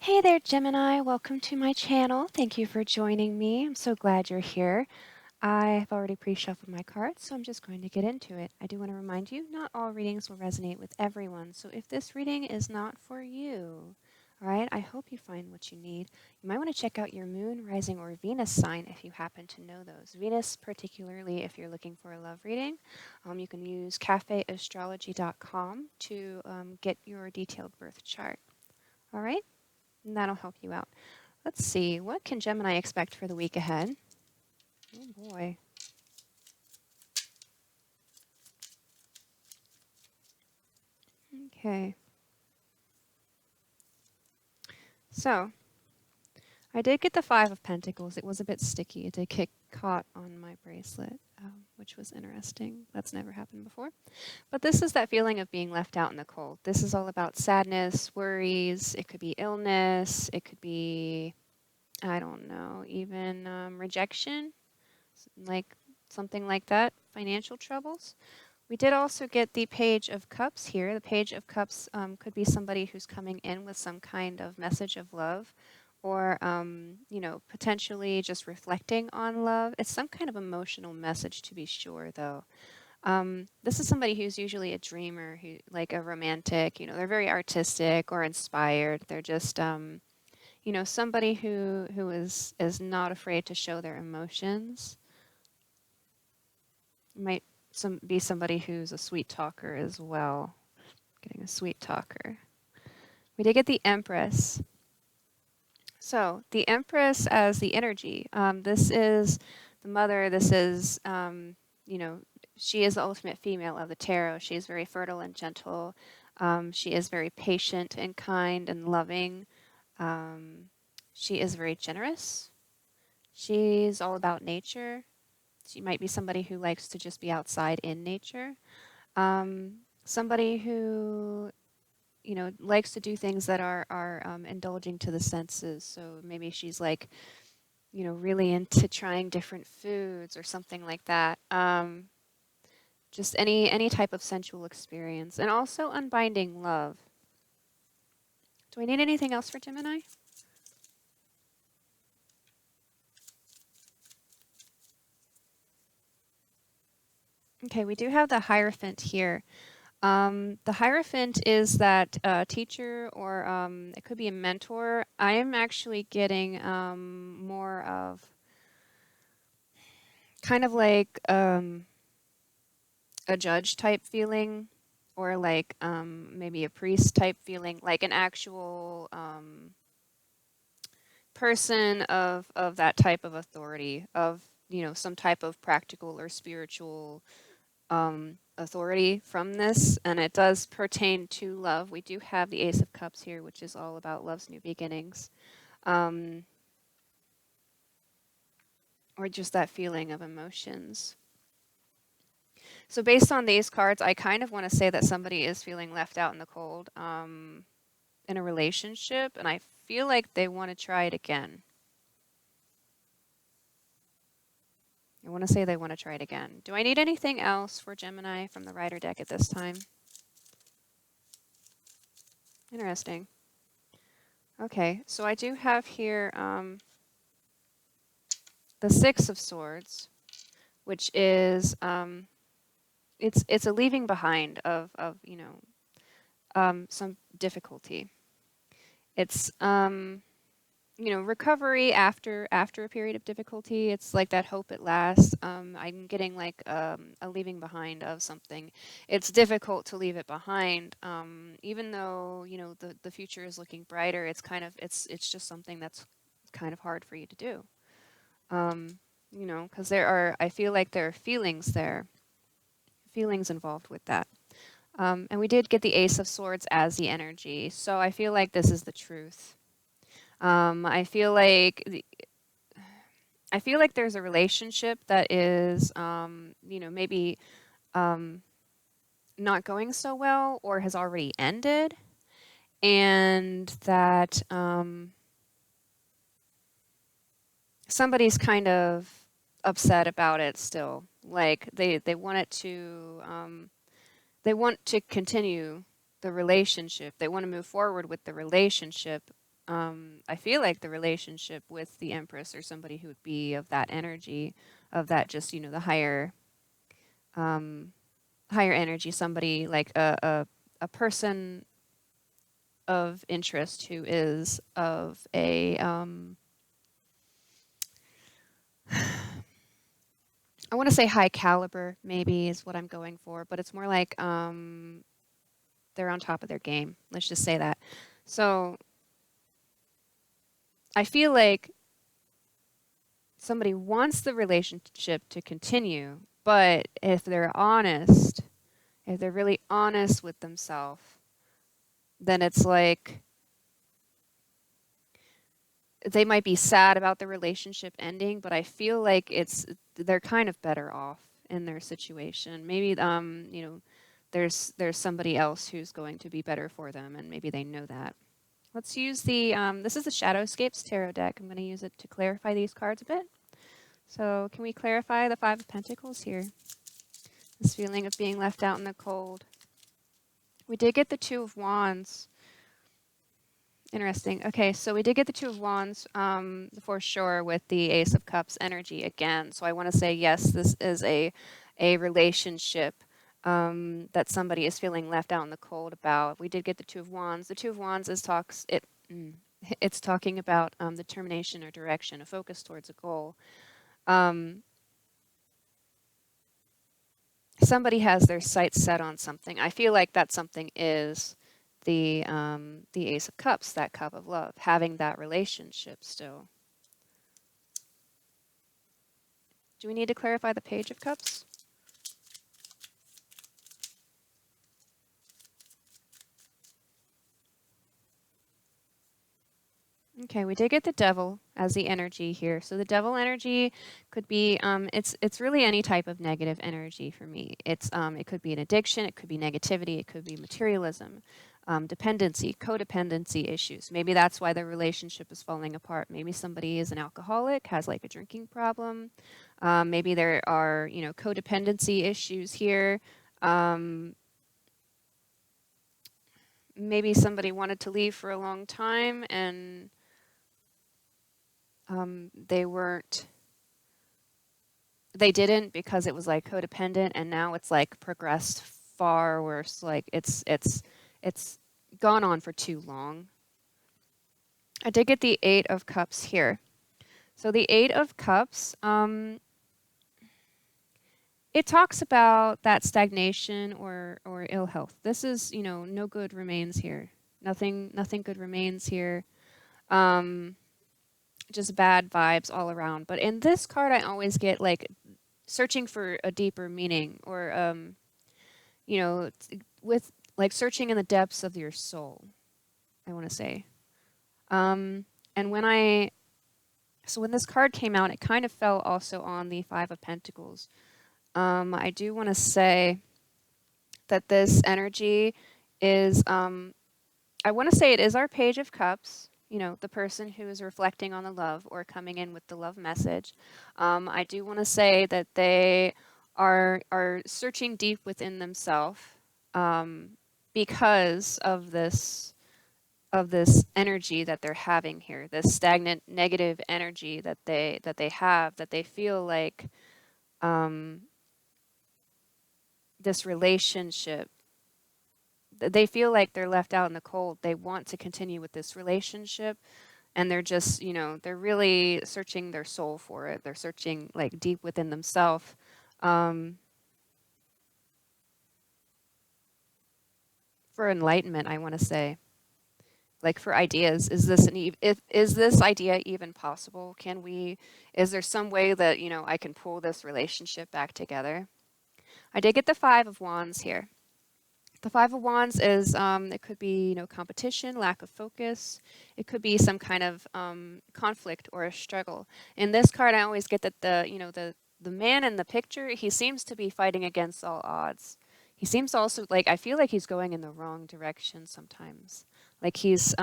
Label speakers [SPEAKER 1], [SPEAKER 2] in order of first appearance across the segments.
[SPEAKER 1] Hey there, Gemini. Welcome to my channel. Thank you for joining me. I'm so glad you're here. I've already pre-shuffled my cards, so I'm just going to get into it. I do want to remind you, not all readings will resonate with everyone, so if this reading is not for you, all right, I hope you find what you need. You might want to check out your moon, rising, or Venus sign if you happen to know those. Venus, particularly if you're looking for a love reading. You can use cafeastrology.com to get your detailed birth chart. All right? And that'll help you out. Let's see, what can Gemini expect for the week ahead? Oh boy. Okay. So, I did get the Five of Pentacles. It was a bit sticky. It did get caught on my bracelet, which was interesting. That's never happened before. But this is that feeling of being left out in the cold. This is all about sadness, worries. It could be illness. It could be, I don't know, even rejection, like something like that, financial troubles. We did also get the Page of Cups here. The Page of Cups could be somebody who's coming in with some kind of message of love or, potentially just reflecting on love. It's some kind of emotional message to be sure, though. This is somebody who's usually a dreamer, who like a romantic, they're very artistic or inspired. They're just, somebody who is not afraid to show their emotions. Might be somebody who's a sweet talker as well. Getting a sweet talker. We did get the Empress. So the Empress as the energy. This is the mother. This is, she is the ultimate female of the tarot. She is very fertile and gentle. She is very patient and kind and loving. She is very generous. She's all about nature. She might be somebody who likes to just be outside in nature. Somebody who, likes to do things that are indulging to the senses. So maybe she's like, really into trying different foods or something like that. Just any type of sensual experience, and also unbinding love. Do I need anything else for Gemini? Okay, we do have the Hierophant here. The Hierophant is that teacher, or it could be a mentor. I am actually getting more of kind of like a judge type feeling, or like maybe a priest type feeling, like an actual person of that type of authority, of some type of practical or spiritual authority from this, and it does pertain to love. We do have the Ace of Cups here, which is all about love's new beginnings, or just that feeling of emotions. So based on these cards, I kind of want to say that somebody is feeling left out in the cold in a relationship, and I feel like they want to try it again. I want to say they want to try it again. Do I need anything else for Gemini from the Rider deck at this time? Interesting. Okay, so I do have here the Six of Swords, which is it's a leaving behind of some difficulty. It's recovery after a period of difficulty. It's like that hope at last. I'm getting like a leaving behind of something. It's difficult to leave it behind, even though the future is looking brighter. It's kind of it's just something that's kind of hard for you to do. Because I feel like there are feelings involved with that. And we did get the Ace of Swords as the energy, so I feel like this is the truth. I feel like there's a relationship that is, maybe not going so well or has already ended, and that somebody's kind of upset about it still. Like they want it to, they want to continue the relationship. They want to move forward with the relationship, I feel like the relationship with the Empress or somebody who would be of that energy, of that just, the um, higher energy, somebody like a person of interest who is of a, I want to say high caliber, maybe is what I'm going for, but it's more like they're on top of their game. Let's just say that. So I feel like somebody wants the relationship to continue, but if they're honest, if they're really honest with themselves, then it's like they might be sad about the relationship ending, but I feel like they're kind of better off in their situation. Maybe there's somebody else who's going to be better for them, and maybe they know that. Let's use this is the Shadowscapes Tarot deck. I'm going to use it to clarify these cards a bit. So can we clarify the Five of Pentacles here? This feeling of being left out in the cold. We did get the Two of Wands. Interesting. Okay, so we did get the Two of Wands for sure with the Ace of Cups energy again. So I want to say, yes, this is a relationship that somebody is feeling left out in the cold about. We did get the Two of Wands. The Two of Wands it's talking about determination or direction, a focus towards a goal. Somebody has their sights set on something. I feel like that something is the Ace of Cups, that cup of love, having that relationship still. Do we need to clarify the Page of Cups? Okay, we did get the Devil as the energy here. So the Devil energy could be it's really any type of negative energy for me. It could be an addiction, it could be negativity, it could be materialism, dependency, codependency issues. Maybe that's why the relationship is falling apart. Maybe somebody is an alcoholic, has like a drinking problem. Maybe there are, codependency issues here. Maybe somebody wanted to leave for a long time and they didn't because it was like codependent, and now it's like progressed far worse. Like it's gone on for too long. I did get the Eight of Cups here. So the Eight of Cups, it talks about that stagnation or ill health. This is, no good remains here. Nothing good remains here. Just bad vibes all around. But in this card, I always get like searching for a deeper meaning, or with like searching in the depths of your soul, I want to say. And when this card came out, it kind of fell also on the Five of Pentacles. I do want to say that this energy is, I want to say it is our Page of Cups, the person who is reflecting on the love or coming in with the love message. I do want to say that they are searching deep within themselves because of this energy that they're having here, this stagnant negative energy that they have, that they feel like this relationship, they feel like they're left out in the cold. They want to continue with this relationship, and they're just, they're really searching their soul for it. They're searching like deep within themselves. For enlightenment, I want to say, like for ideas, is this idea even possible? Is there some way that, I can pull this relationship back together? I did get the Five of Wands here. The Five of Wands is, it could be, competition, lack of focus. It could be some kind of conflict or a struggle. In this card, I always get that the man in the picture, he seems to be fighting against all odds. He seems also like, I feel like he's going in the wrong direction sometimes. Like he's,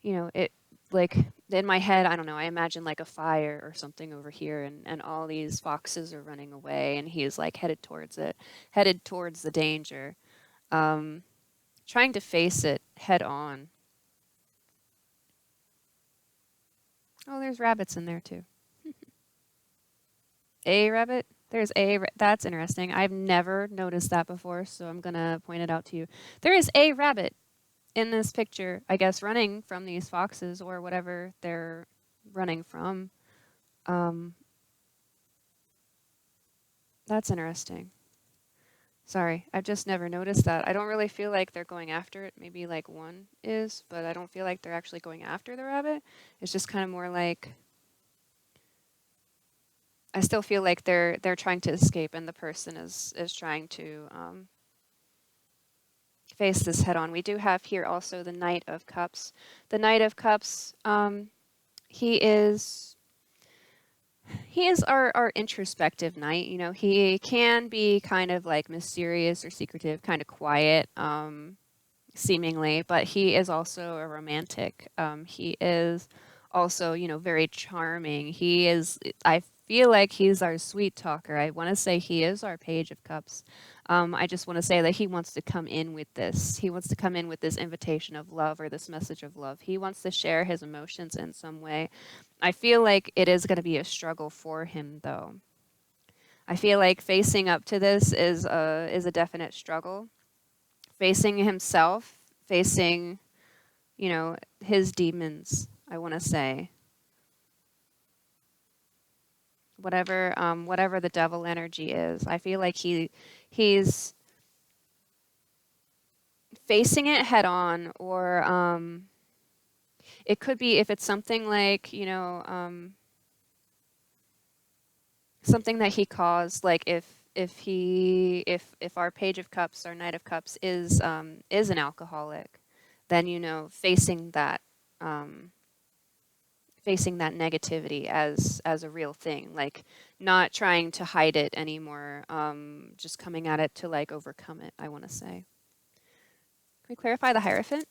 [SPEAKER 1] it, like in my head, I don't know, I imagine like a fire or something over here, and all these foxes are running away, and he is like headed towards the danger, trying to face it head on. Oh, there's rabbits in there too. A rabbit? There's that's interesting. I've never noticed that before, so I'm gonna point it out to you. There is a rabbit in this picture, I guess, running from these foxes or whatever they're running from. Um, that's interesting. Sorry, I've just never noticed that. I don't really feel like they're going after it. Maybe like one is, but I don't feel like they're actually going after the rabbit. It's just kind of more like I still feel like they're trying to escape, and the person is trying to face this head on. We do have here also the Knight of Cups. The Knight of Cups, he is our introspective knight. You know, he can be kind of like mysterious or secretive, kind of quiet, seemingly, but he is also a romantic. He is also, you know, very charming. He is, I feel like he's our sweet talker. I want to say he is our Page of Cups. I just want to say that he wants to come in with this. He wants to come in with this invitation of love or this message of love. He wants to share his emotions in some way. I feel like it is going to be a struggle for him, though. I feel like facing up to this is a definite struggle. Facing himself, facing, you know, his demons, I want to say. Whatever the devil energy is. I feel like he's facing it head on, or it could be if it's something like, you know, something that he caused, like if our Page of Cups, our Knight of Cups is an alcoholic, then, you know, um, facing that negativity as a real thing, like not trying to hide it anymore, just coming at it to like overcome it, I want to say. Can we clarify the Hierophant?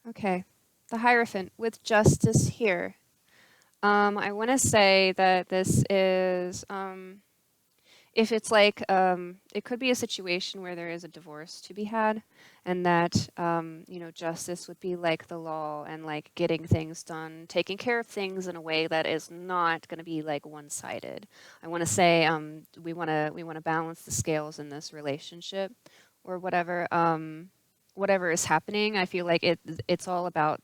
[SPEAKER 1] Okay, the Hierophant with Justice here. I want to say that this is if it's like it could be a situation where there is a divorce to be had, and that you know, justice would be like the law and like getting things done, taking care of things in a way that is not going to be like one-sided. I want to say we want to balance the scales in this relationship, or whatever is happening. I feel like it's all about,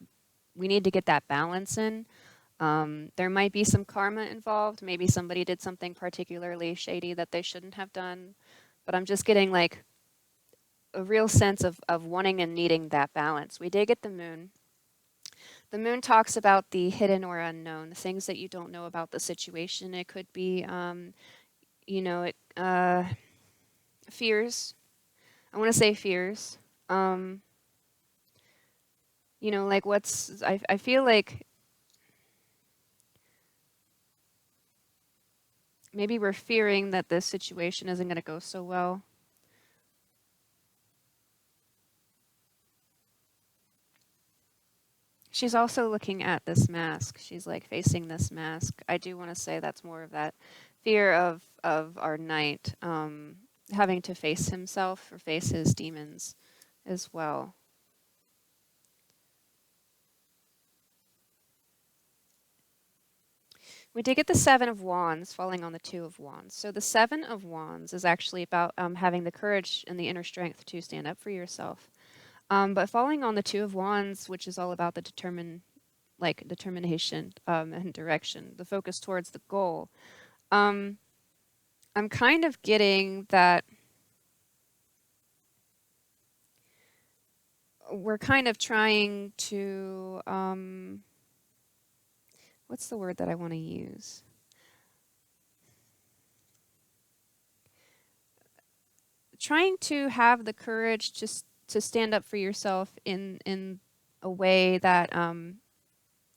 [SPEAKER 1] we need to get that balance in. There might be some karma involved. Maybe somebody did something particularly shady that they shouldn't have done. But I'm just getting like a real sense of wanting and needing that balance. We did get the moon. The moon talks about the hidden or unknown, the things that you don't know about the situation. It could be, you know, fears. I want to say fears. Um, you know, like I feel like maybe we're fearing that this situation isn't going to go so well. She's also looking at this mask. She's like facing this mask. I do want to say that's more of that fear of our knight having to face himself or face his demons as well. We did get the Seven of Wands falling on the Two of Wands. So the Seven of Wands is actually about having the courage and the inner strength to stand up for yourself. But falling on the Two of Wands, which is all about the determination and direction, the focus towards the goal. Um, I'm kind of getting that we're kind of trying to, what's the word that I want to use? Trying to have the courage to stand up for yourself in a way that,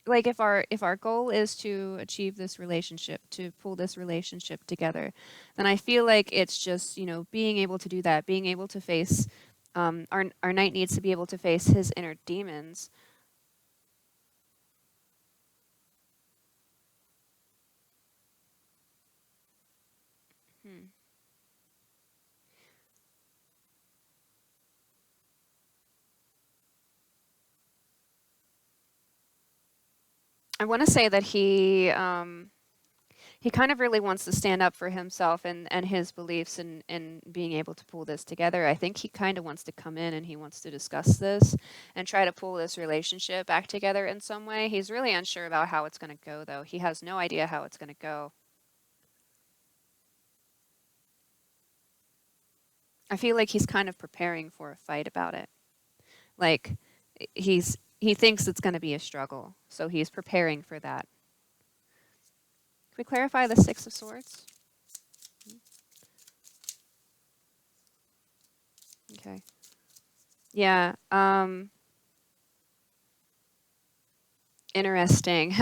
[SPEAKER 1] like if our goal is to achieve this relationship, to pull this relationship together, then I feel like it's just, you know, being able to do that, being able to face, our knight needs to be able to face his inner demons. Hmm. I want to say that he kind of really wants to stand up for himself and his beliefs and being able to pull this together. I think he kind of wants to come in and he wants to discuss this and try to pull this relationship back together in some way. He's really unsure about how it's going to go, though. He has no idea how it's going to go. I feel like he's kind of preparing for a fight about it. Like he thinks it's going to be a struggle, so he's preparing for that. Can we clarify the Six of Swords? Okay. Yeah. Interesting.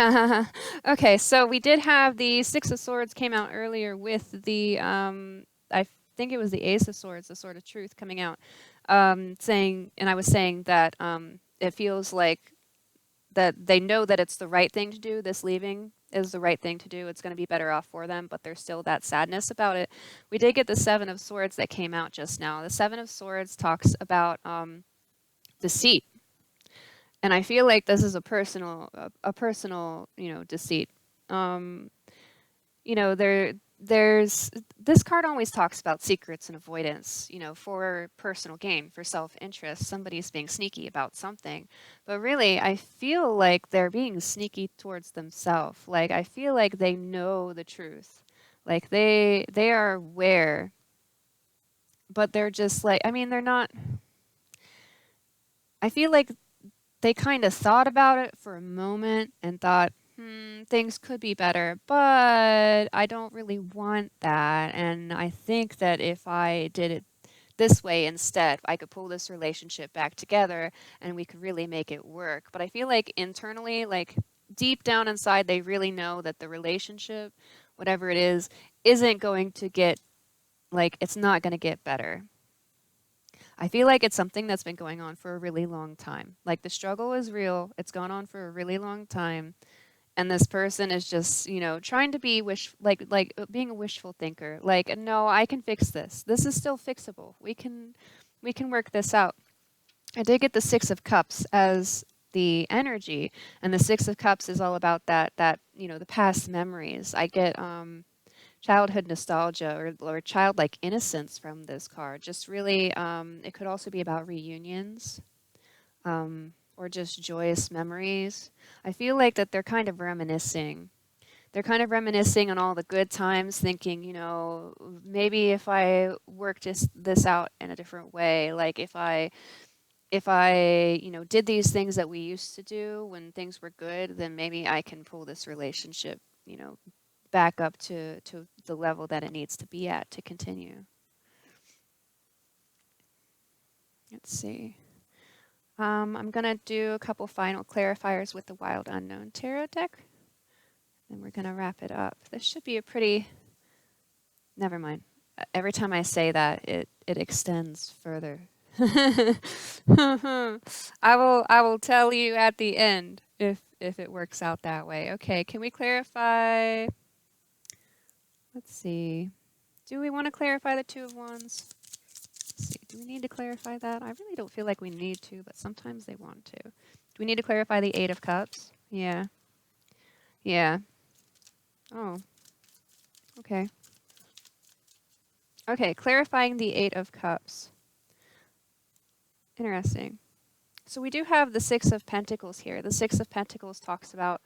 [SPEAKER 1] Okay, so we did have the Six of Swords came out earlier with the I think it was the Ace of Swords, the Sword of Truth coming out, saying, and I was saying that it feels like that they know that it's the right thing to do. This leaving is the right thing to do. It's going to be better off for them, but there's still that sadness about it. We did get the Seven of Swords that came out just now. The Seven of Swords talks about deceit, and I feel like this is a personal, deceit. Um, there's this card always talks about secrets and avoidance, for personal gain, for self-interest. Somebody's being sneaky about something. But really, I feel like they're being sneaky towards themselves. Like I feel like they know the truth. Like they are aware, but they're just like, I mean, they're not. I feel like they kind of thought about it for a moment and thought, things could be better, but I don't really want that. And I think that if I did it this way instead, I could pull this relationship back together and we could really make it work. But I feel like internally, like deep down inside, they really know that the relationship, whatever it is, isn't going to get, like, it's not going to get better. I feel like it's something that's been going on for a really long time. Like the struggle is real. It's gone on for a really long time. And this person is just, trying to be being a wishful thinker. Like, no, I can fix this. This is still fixable. We can work this out. I did get the Six of Cups as the energy, and the Six of Cups is all about that the past memories. I get childhood nostalgia or childlike innocence from this card. Just really, it could also be about reunions, or just joyous memories. I feel like that they're kind of reminiscing. They're kind of reminiscing on all the good times, thinking, maybe if I worked this out in a different way, like if I did these things that we used to do when things were good, then maybe I can pull this relationship, back up to the level that it needs to be at to continue. Let's see. I'm going to do a couple final clarifiers with the Wild Unknown Tarot deck. Then we're going to wrap it up. This should be a pretty... Never mind. Every time I say that, it extends further. I will tell you at the end if it works out that way. Okay, can we clarify? Let's see. Do we want to clarify the Two of Wands? Let's see. Do we need to clarify that? I really don't feel like we need to, but sometimes they want to. Do we need to clarify the Eight of Cups? Yeah. Yeah. Oh. Okay. Okay, clarifying the Eight of Cups. Interesting. So we do have the Six of Pentacles here. The Six of Pentacles talks about,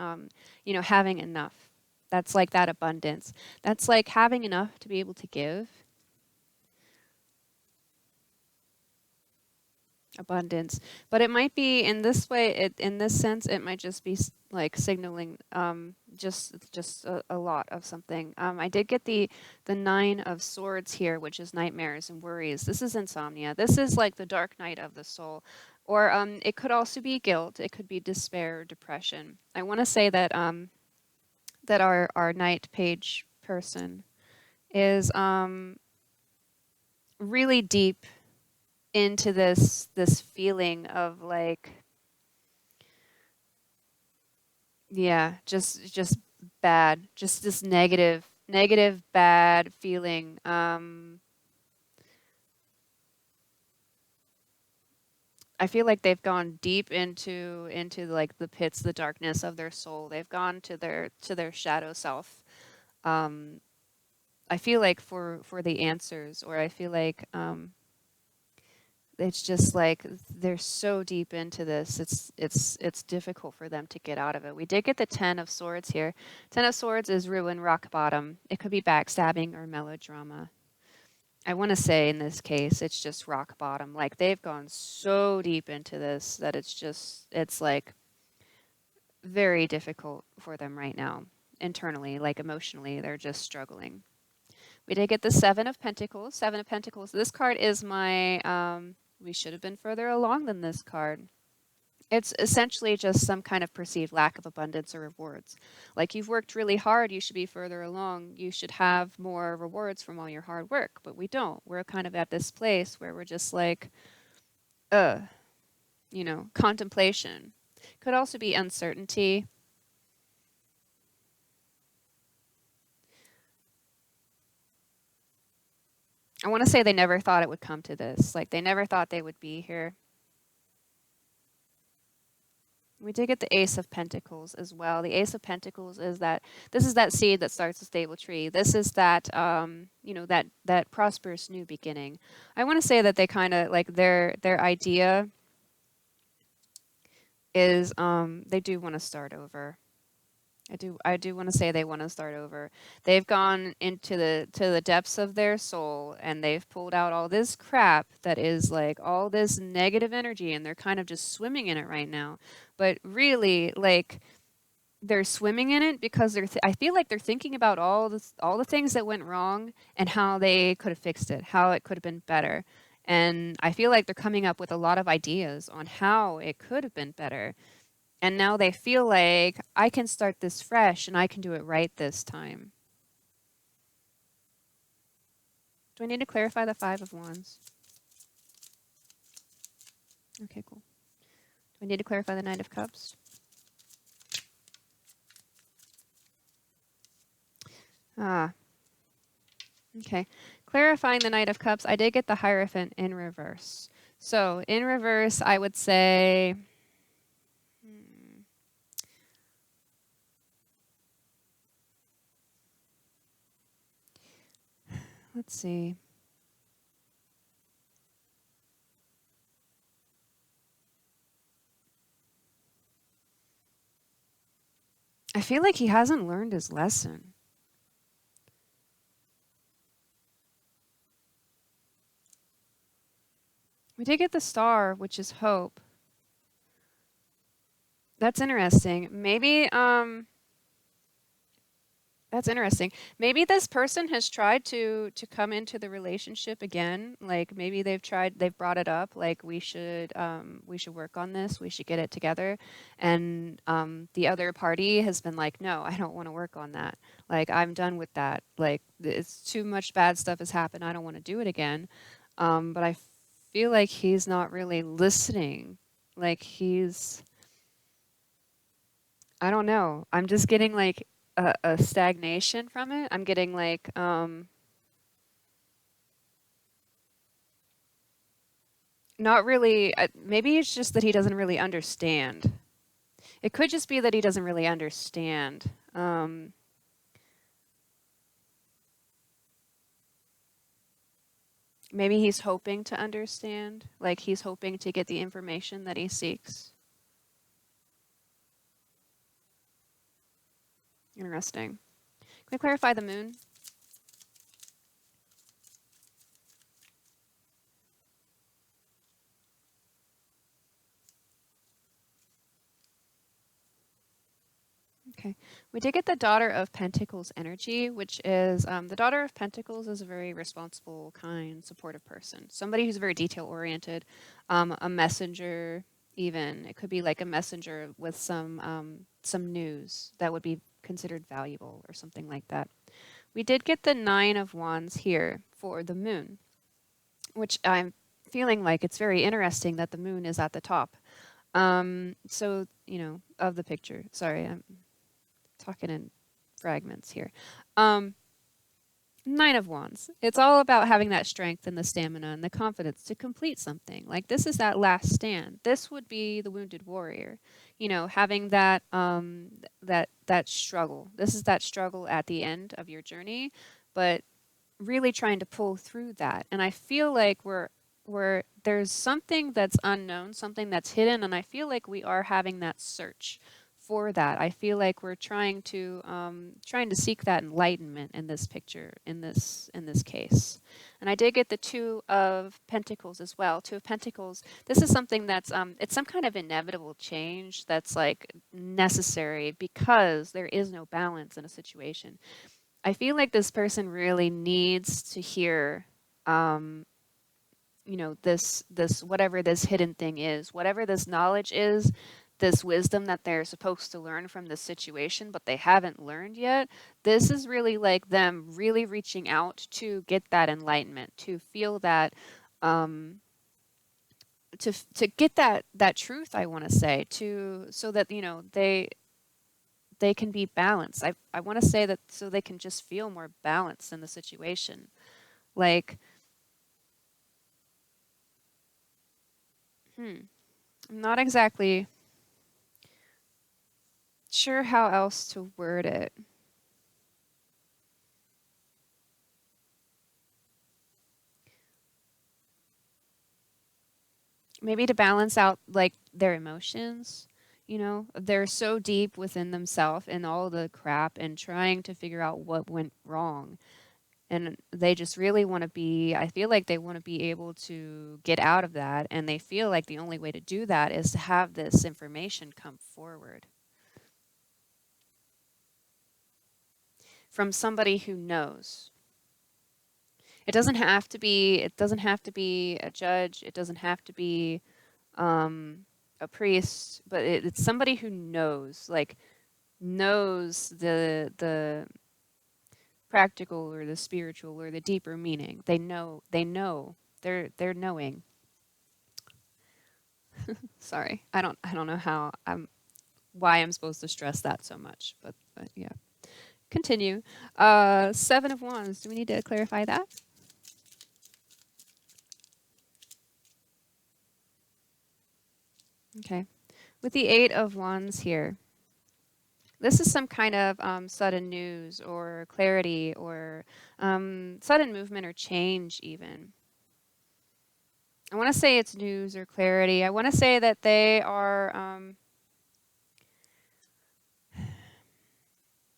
[SPEAKER 1] having enough. That's like that abundance. That's like having enough to be able to give. Abundance. But it might be in this way, in this sense, it might just be like signaling just a lot of something. I did get the Nine of Swords here, which is nightmares and worries. This is insomnia. This is like the dark night of the soul. Or it could also be guilt. It could be despair or depression. I want to say that that our Knight Page person is really deep into this feeling of like, yeah, just bad, just this negative bad feeling. I feel like they've gone deep into like the pits, the darkness of their soul. They've gone to their shadow self. Um, I feel like for the answers, or I feel like it's just like they're so deep into this. It's difficult for them to get out of it. We did get the 10 of Swords here. 10 of Swords is ruin, rock bottom. It could be backstabbing or melodrama. I want to say in this case, it's just rock bottom. Like they've gone so deep into this that it's like very difficult for them right now internally, like emotionally. They're just struggling. We did get the Seven of Pentacles. Seven of Pentacles. This card is my, we should have been further along than this card. It's essentially just some kind of perceived lack of abundance or rewards. Like you've worked really hard, you should be further along. You should have more rewards from all your hard work, but we don't. We're kind of at this place where we're just like, uh, contemplation. Could also be uncertainty. I want to say they never thought it would come to this. Like they never thought they would be here. We did get the Ace of Pentacles as well. The Ace of Pentacles is that this is that seed that starts a stable tree. This is that that prosperous new beginning. I want to say that they kind of like their idea is they do want to start over. I do want to say they want to start over. They've gone into the depths of their soul and they've pulled out all this crap that is like all this negative energy and they're kind of just swimming in it right now. But really like they're swimming in it because I feel like they're thinking about all the things that went wrong and how they could have fixed it, how it could have been better. And I feel like they're coming up with a lot of ideas on how it could have been better. And now they feel like I can start this fresh and I can do it right this time. Do I need to clarify the Five of Wands? Okay, cool. Do I need to clarify the Knight of Cups? Ah, okay. Clarifying the Knight of Cups, I did get the Hierophant in reverse. So in reverse, I would say, let's see. I feel like he hasn't learned his lesson. We did get the Star, which is hope. That's interesting. Maybe, that's interesting. Maybe this person has tried to come into the relationship again. Like maybe they've brought it up. Like we should work on this. We should get it together. And the other party has been like, no, I don't want to work on that. Like I'm done with that. Like it's too much bad stuff has happened. I don't want to do it again. But I feel like he's not really listening. Like I don't know. I'm just getting like a stagnation from it. I'm getting like not really. Maybe it's just that he doesn't really understand. It could just be that he doesn't really understand. Maybe he's hoping to understand. Like he's hoping to get the information that he seeks. Interesting. Can we clarify the moon? Okay. We did get the Daughter of Pentacles energy, which is the Daughter of Pentacles is a very responsible, kind, supportive person. Somebody who's very detail oriented, a messenger, even. It could be like a messenger with some news that would be considered valuable or something like that. We did get the Nine of Wands here for the moon, which I'm feeling like it's very interesting that the moon is at the top. So, of the picture. Sorry, I'm talking in fragments here. Nine of Wands. It's all about having that strength and the stamina and the confidence to complete something. Like this is that last stand. This would be the wounded warrior. You know, having that that struggle. This is that struggle at the end of your journey, but really trying to pull through that. And I feel like we're there's something that's unknown, something that's hidden, and I feel like we are having that search for that. I feel like we're trying to seek that enlightenment in this picture, in this case. And I did get the Two of Pentacles as well. Two of Pentacles. This is something that's it's some kind of inevitable change that's like necessary because there is no balance in a situation. I feel like this person really needs to hear, you know, this whatever this hidden thing is, whatever this knowledge is, this wisdom that they're supposed to learn from this situation, but they haven't learned yet. This is really like them really reaching out to get that enlightenment, to feel that, to get that truth. I want to say to so that you know they can be balanced. I want to say that so they can just feel more balanced in the situation. Like, I'm not exactly sure how else to word it. Maybe to balance out like their emotions. You know, they're so deep within themselves and all the crap and trying to figure out what went wrong. And they just really want to be, I feel like they want to be able to get out of that. And they feel like the only way to do that is to have this information come forward from somebody who knows. It doesn't have to be a judge. It doesn't have to be a priest, but it's somebody who knows, like knows the practical or the spiritual or the deeper meaning. They're knowing. Sorry, I don't know how I'm why I'm supposed to stress that so much, but yeah. Continue. Seven of Wands. Do we need to clarify that? Okay. With the Eight of Wands here, this is some kind of sudden news or clarity or sudden movement or change, even. I want to say it's news or clarity. I want to say that they are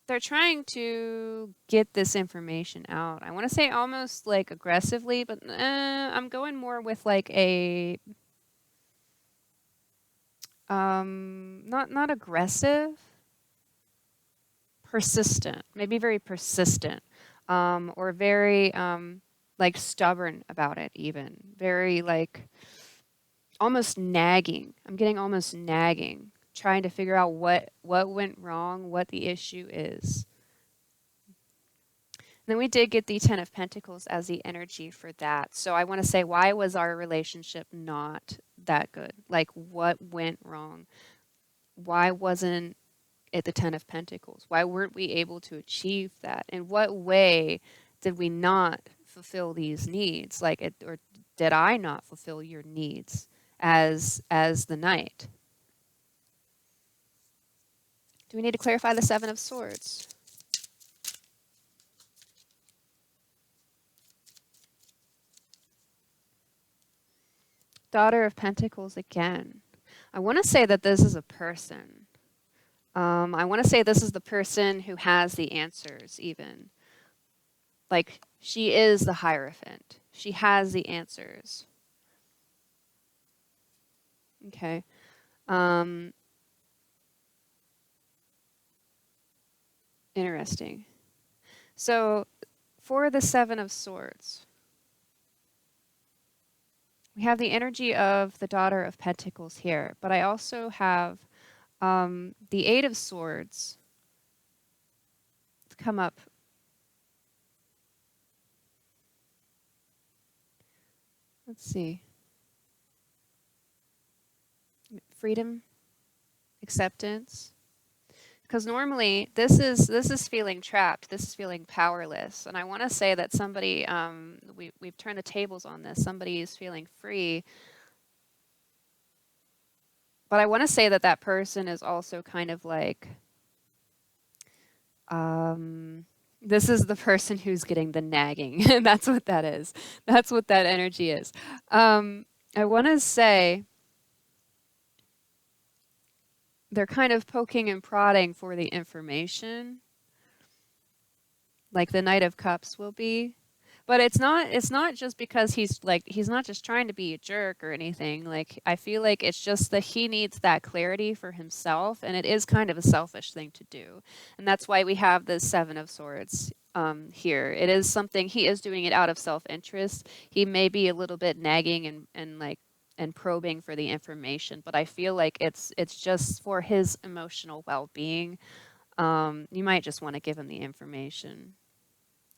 [SPEAKER 1] they're trying to get this information out. I want to say almost like aggressively, but I'm going more with like a not aggressive, persistent, maybe very persistent, or very like stubborn about it, even very like almost nagging. I'm getting almost nagging, trying to figure out what went wrong, what the issue is. And then we did get the Ten of Pentacles as the energy for that. So I want to say, why was our relationship not that good? Like, what went wrong? Why wasn't it the Ten of Pentacles? Why weren't we able to achieve that? In what way did we not fulfill these needs? Like, or did I not fulfill your needs as the knight? Do we need to clarify the Seven of Swords? Daughter of Pentacles again. I want to say that this is a person. I want to say this is the person who has the answers, even. Like, she is the Hierophant. She has the answers. Okay. Interesting. So, for the Seven of Swords, we have the energy of the Daughter of Pentacles here, but I also have the Eight of Swords come up. Let's see. Freedom, acceptance. Because normally this is feeling trapped. This is feeling powerless. And I want to say that somebody we've turned the tables on this. Somebody is feeling free, but I want to say that that person is also kind of like um, this is the person who's getting the nagging. That's what that is. That's what that energy is. I want to say they're kind of poking and prodding for the information, like the Knight of Cups will be. But it's not just because he's not just trying to be a jerk or anything. Like I feel like it's just that he needs that clarity for himself, and it is kind of a selfish thing to do. And that's why we have the 7 of Swords here. It is something he is doing it out of self-interest. He may be a little bit nagging and like and probing for the information, but I feel like it's just for his emotional well-being. You might just want to give him the information.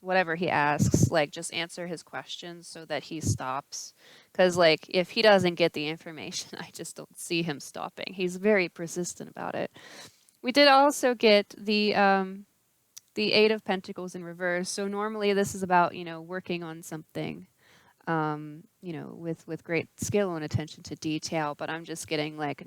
[SPEAKER 1] Whatever he asks, like just answer his questions so that he stops. Because, like, if he doesn't get the information, I just don't see him stopping. He's very persistent about it. We did also get the 8 of Pentacles in reverse. So normally this is about, working on something, with great skill and attention to detail. But I'm just getting like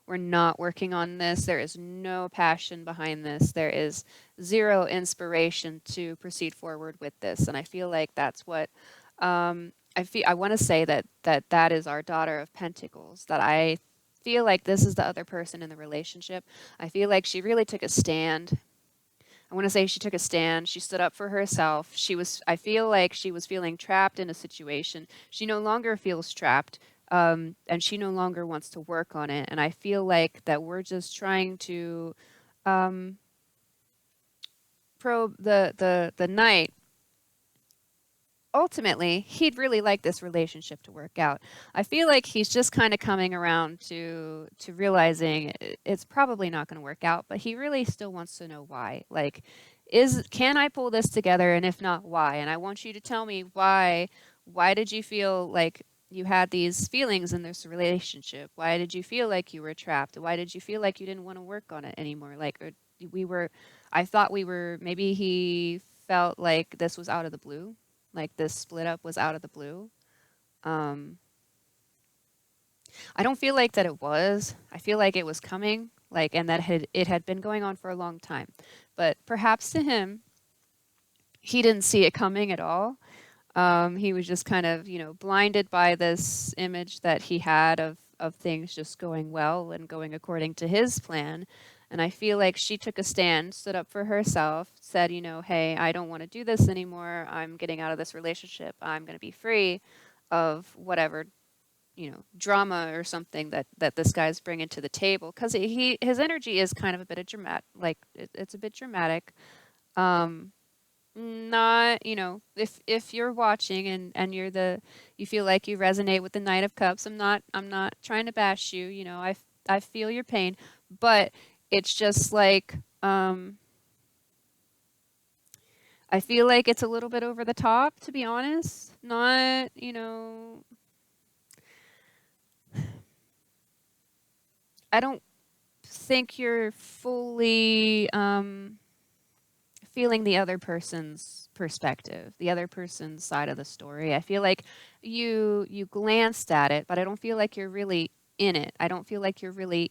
[SPEAKER 1] we're not working on this. There is no passion behind this. There is zero inspiration to proceed forward with this. And I feel like that's what I want to say that is our daughter of Pentacles. That I feel like this is the other person in the relationship. I feel like she really took a stand. I want to say she took a stand. She stood up for herself. I feel like she was feeling trapped in a situation. She no longer feels trapped. And she no longer wants to work on it. And I feel like that we're just trying to um, probe the knight. Ultimately, he'd really like this relationship to work out. I feel like he's just kind of coming around to realizing it's probably not going to work out, but he really still wants to know why. Like, can I pull this together, and if not, why? And I want you to tell me why. Why did you feel like you had these feelings in this relationship? Why did you feel like you were trapped? Why did you feel like you didn't want to work on it anymore? Like, or we were, I thought we were, maybe he felt like this was out of the blue, like this split up was out of the blue. Um, I don't feel like that it was. I feel like it was coming, like, and that it had been going on for a long time. But perhaps to him, he didn't see it coming at all. He was just kind of, blinded by this image that he had of things just going well and going according to his plan. And I feel like she took a stand, stood up for herself, said, hey, I don't want to do this anymore. I'm getting out of this relationship. I'm going to be free of whatever, drama or something that this guy's bringing to the table. Because his energy is kind of a bit of dramatic, like it's a bit dramatic. Not, if you're watching and you feel like you resonate with the Knight of Cups. I'm not trying to bash you. I feel your pain, but it's just like I feel like it's a little bit over the top, to be honest. Not, I don't think you're fully feeling the other person's perspective, the other person's side of the story. I feel like you glanced at it, but I don't feel like you're really in it. I don't feel like you're really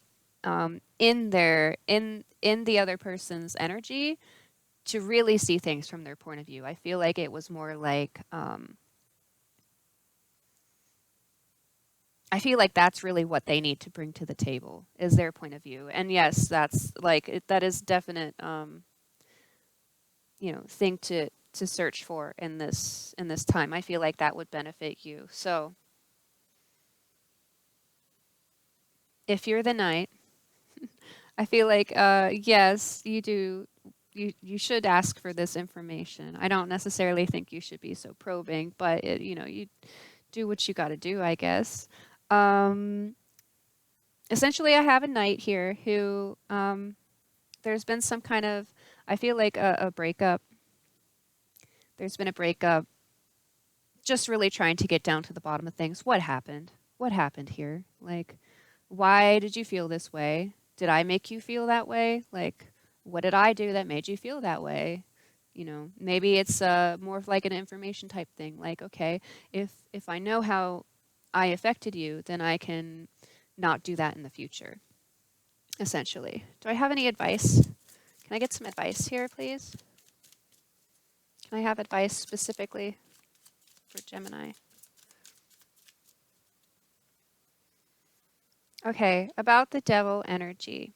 [SPEAKER 1] in there in the other person's energy to really see things from their point of view. I feel like it was more like I feel like that's really what they need to bring to the table is their point of view. And yes, that's like that is definite thing to search for in this time. I feel like that would benefit you. So if you're the knight, I feel like yes, you do. You should ask for this information. I don't necessarily think you should be so probing, but you do what you got to do, I guess. Um, Essentially, I have a knight here who there's been some kind of I feel like a breakup. There's been a breakup. Just really trying to get down to the bottom of things. What happened? What happened here? Like, why did you feel this way? Did I make you feel that way? Like, what did I do that made you feel that way? You know, maybe it's more of like an information type thing. Like, okay, if I know how I affected you, then I can not do that in the future, essentially. Do I have any advice? Can I get some advice here, please? Can I have advice specifically for Gemini? Okay, about the devil energy.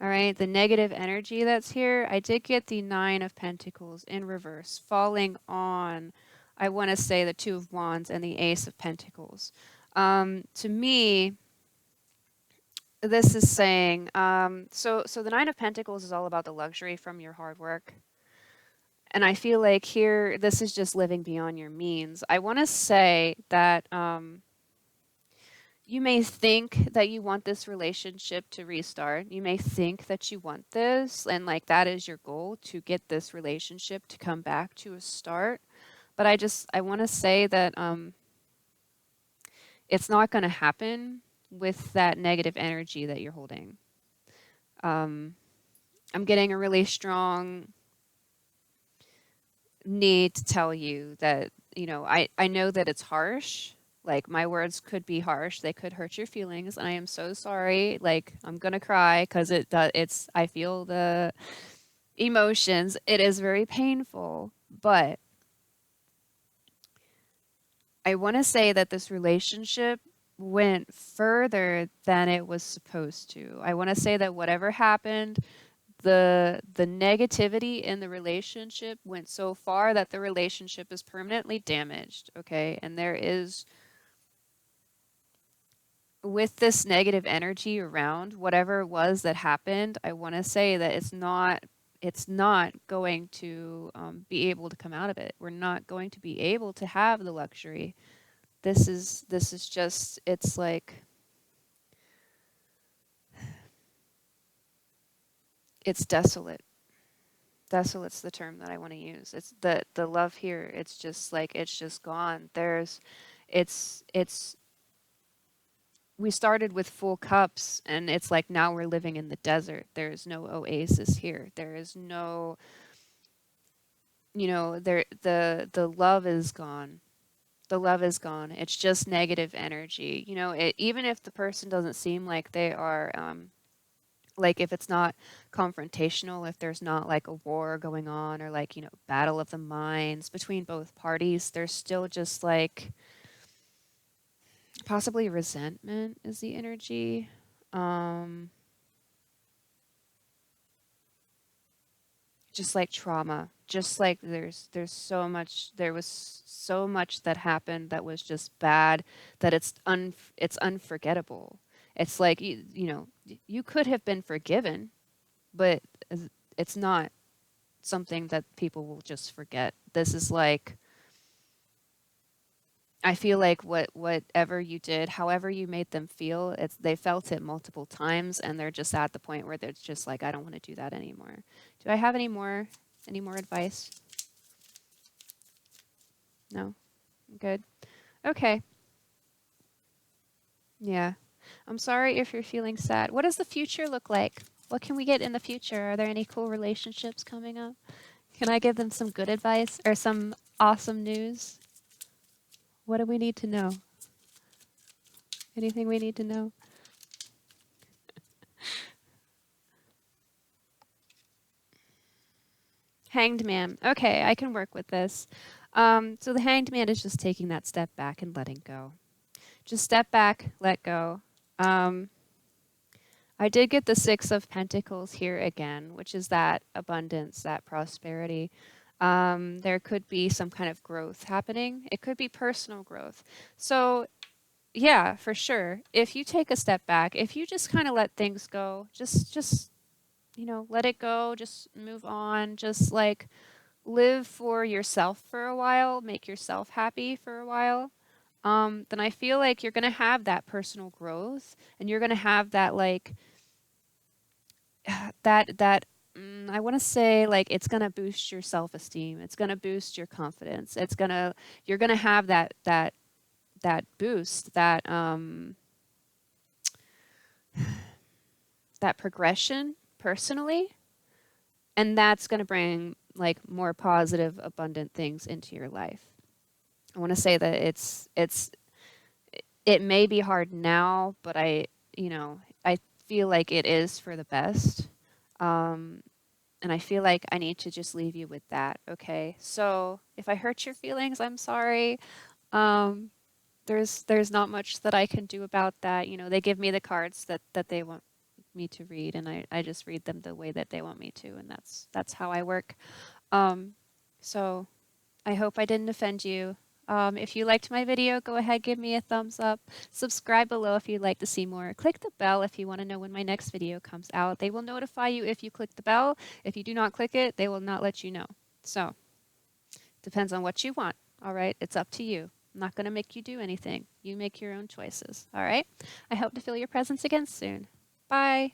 [SPEAKER 1] All right, the negative energy that's here, I did get the Nine of Pentacles in reverse, falling on, I want to say, the Two of Wands and the Ace of Pentacles. To me, this is saying, so the Nine of Pentacles is all about the luxury from your hard work. And I feel like here, this is just living beyond your means. I want to say that you may think that you want this relationship to restart. You may think that you want this, and like that is your goal, to get this relationship to come back to a start. But I want to say that it's not going to happen with that negative energy that you're holding. I'm getting a really strong need to tell you that, I know that it's harsh. Like, my words could be harsh. They could hurt your feelings. And I am so sorry. Like, I'm going to cry because I feel the emotions. It is very painful. But I want to say that this relationship went further than it was supposed to. I want to say that whatever happened, the negativity in the relationship went so far that the relationship is permanently damaged, okay? And there is, with this negative energy around whatever it was that happened, I want to say that it's not going to be able to come out of it. We're not going to be able to have the luxury. This is just, it's like, it's desolate. Desolate's the term that I want to use. It's the love here. It's just like, it's just gone. It's we started with full cups, and it's like now we're living in the desert. There's no oasis here. There is no, the love is gone. The love is gone. It's just negative energy. Even if the person doesn't seem like they are, like, if it's not confrontational, if there's not like a war going on, or like, battle of the minds between both parties, there's still just like possibly resentment is the energy. Um, just like trauma. Just like there was so much that happened that was just bad, that it's unforgettable. It's like, you could have been forgiven, but it's not something that people will just forget. This is like, I feel like whatever you did, however you made them feel, they felt it multiple times, and they're just at the point where they're just like, I don't want to do that anymore. Do I have any more advice? No? I'm good. Okay. Yeah. I'm sorry if you're feeling sad. What does the future look like? What can we get in the future? Are there any cool relationships coming up? Can I give them some good advice or some awesome news? What do we need to know? Anything we need to know? Hanged man. Okay, I can work with this. So the hanged man is just taking that step back and letting go. Just step back, let go. Um, I did get the Six of Pentacles here again, which is that abundance, that prosperity. There could be some kind of growth happening. It could be personal growth. So, yeah, for sure. If you take a step back, if you just kind of let things go, just let it go, just move on, just like live for yourself for a while, make yourself happy for a while, then I feel like you're going to have that personal growth, and you're going to have that, like, I want to say, like, it's going to boost your self-esteem. It's going to boost your confidence. You're going to have that boost, that progression personally. And that's going to bring like more positive, abundant things into your life. I want to say that it may be hard now, but I feel like it is for the best. Um, and I feel like I need to just leave you with that. Okay. So if I hurt your feelings, I'm sorry. Um, there's not much that I can do about that. You know, they give me the cards that they want me to read, and I just read them the way that they want me to, and that's how I work. Um, so I hope I didn't offend you. If you liked my video, go ahead, give me a thumbs up. Subscribe below if you'd like to see more. Click the bell if you want to know when my next video comes out. They will notify you if you click the bell. If you do not click it, they will not let you know. So, depends on what you want. All right, it's up to you. I'm not going to make you do anything. You make your own choices. All right? I hope to feel your presence again soon. Bye.